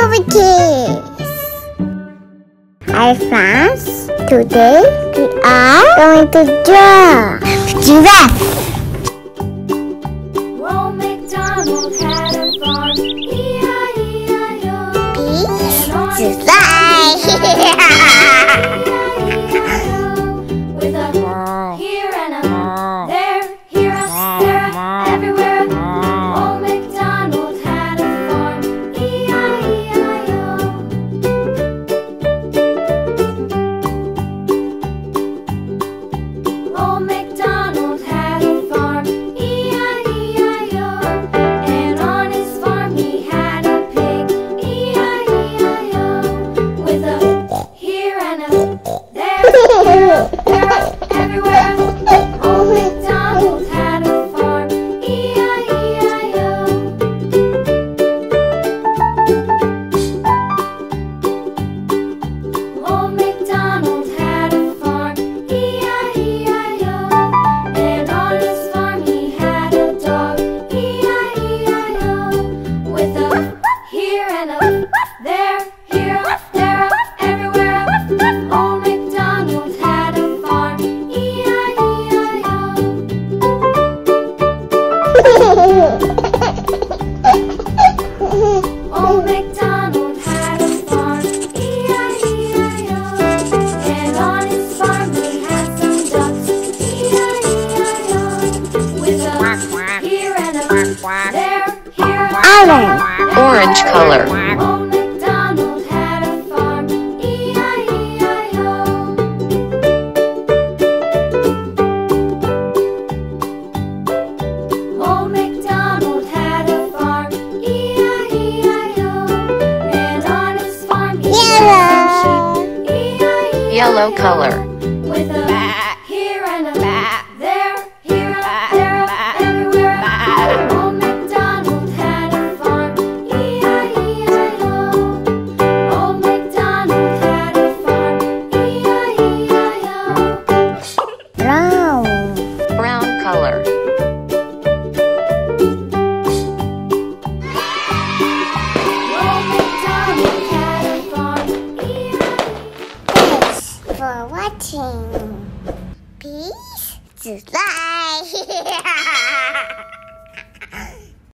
Hello kids! Hi friends! Today we are going to draw Giraffe! Well, McDonald had a farm, E-I-E-I-O. Peace to fly! With a here and a there, here, there, everywhere. Old MacDonald had a farm, E-I-E-I-O. Old MacDonald had a farm, E-I-E-I-O. And on his farm he had a pig, E-I-E-I-O. With a here and a there, here, there, everywhere. Old MacDonald had a farm, E-I-E-I-O. Old MacDonald had a farm, E-I-E-I-O. And on his farm he had a dog, E-I-E-I-O. With a here and a there, here, there, everywhere. Old MacDonald had a farm, E-I-E-I-O. Old MacDonald had a farm, E-I-E-I-O. And on his farm he had some ducks, E-I-E-I-O. With a here and a there, here, Orange. Orange color. Old MacDonald had a farm, E-I-E-I-O. Old MacDonald had a farm, E-I-E-I-O. And on his farm he had some sheep, E-I-E-I-O. Yellow color. With a here and a there, here, there, everywhere. Old MacDonald had a farm, E-I-E-I-O. Old MacDonald had a farm, E-I-E-I-O. Brown. Brown color. Old MacDonald had a farm, Thanks for watching. Peace to fly!